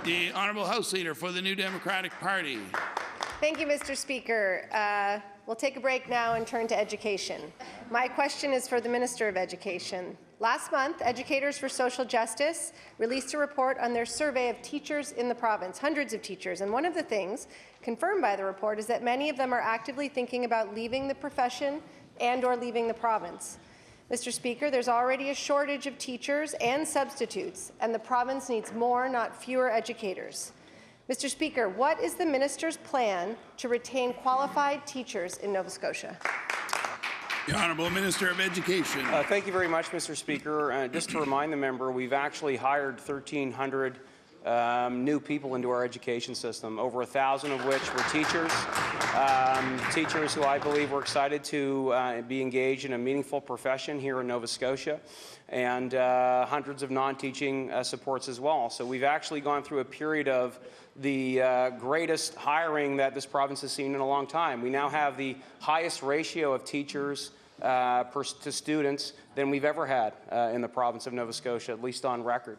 The Honourable House Leader for the New Democratic Party. Thank you, Mr. Speaker. We'll take a break now and turn to education. My question is for the Minister of Education. Last month, Educators for Social Justice released a report on their survey of teachers in the province, hundreds of teachers, and one of the things confirmed by the report is that many of them are actively thinking about leaving the profession and/or leaving the province. Mr. Speaker, there's already a shortage of teachers and substitutes, and the province needs more, not fewer educators. Mr. Speaker, what is the minister's plan to retain qualified teachers in Nova Scotia? The Honourable Minister of Education. Thank you very much, Mr. Speaker. Just to remind the member, we've actually hired 1,300 new people into our education system, over 1,000 of which were teachers, teachers who I believe were excited to be engaged in a meaningful profession here in Nova Scotia, and hundreds of non-teaching supports as well. So we've actually gone through a period of the greatest hiring that this province has seen in a long time. We now have the highest ratio of teachers to students than we've ever had in the province of Nova Scotia, at least on record.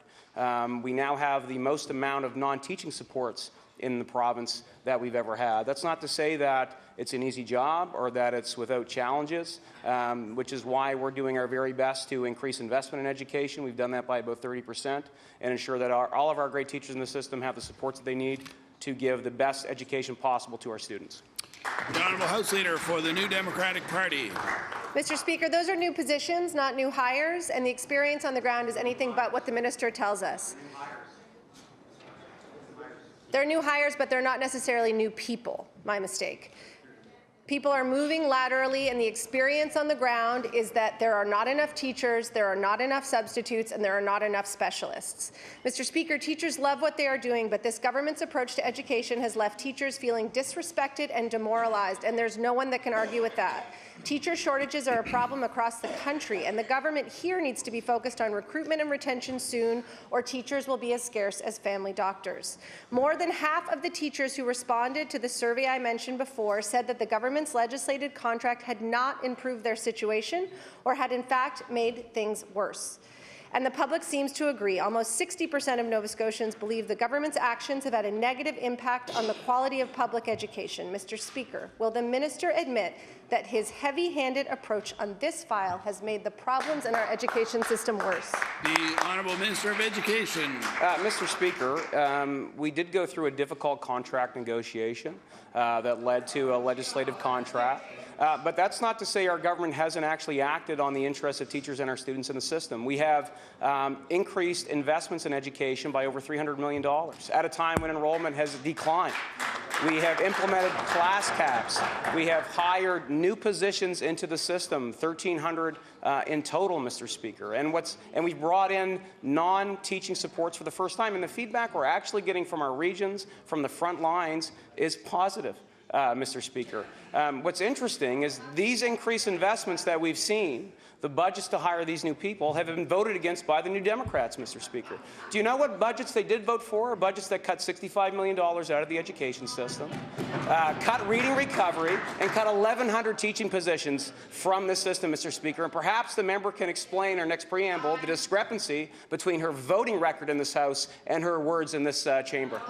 We now have the most amount of non-teaching supports in the province that we've ever had. That's not to say that it's an easy job or that it's without challenges, which is why we're doing our very best to increase investment in education. We've done that by about 30% and ensure that all of our great teachers in the system have the supports that they need to give the best education possible to our students. The Honourable House Leader for the New Democratic Party. Mr. Speaker, those are new positions, not new hires, and the experience on the ground is anything but what the minister tells us. They're new hires, but they're not necessarily new people. My mistake. People are moving laterally, and the experience on the ground is that there are not enough teachers, there are not enough substitutes, and there are not enough specialists. Mr. Speaker, teachers love what they are doing, but this government's approach to education has left teachers feeling disrespected and demoralized, and there's no one that can argue with that. Teacher shortages are a problem across the country, and the government here needs to be focused on recruitment and retention soon, or teachers will be as scarce as family doctors. More than half of the teachers who responded to the survey I mentioned before said that the government's legislated contract had not improved their situation or had in fact made things worse. And the public seems to agree. Almost 60% of Nova Scotians believe the government's actions have had a negative impact on the quality of public education. Mr. Speaker, will the minister admit that his heavy-handed approach on this file has made the problems in our education system worse? The Honourable Minister of Education. Mr. Speaker, we did go through a difficult contract negotiation that led to a legislative contract. But that's not to say our government hasn't actually acted on the interests of teachers and our students in the system. We have increased investments in education by over $300 million at a time when enrollment has declined. We have implemented class caps. We have hired new positions into the system, 1,300 in total, Mr. Speaker. And we've brought in non-teaching supports for the first time. And the feedback we're actually getting from our regions, from the front lines, is positive. Mr. Speaker. What's interesting is these increased investments that we've seen, the budgets to hire these new people, have been voted against by the New Democrats, Mr. Speaker. Do you know what budgets they did vote for? Budgets that cut $65 million out of the education system, cut reading recovery, and cut 1,100 teaching positions from the system, Mr. Speaker. And perhaps the member can explain our next preamble the discrepancy between her voting record in this House and her words in this chamber.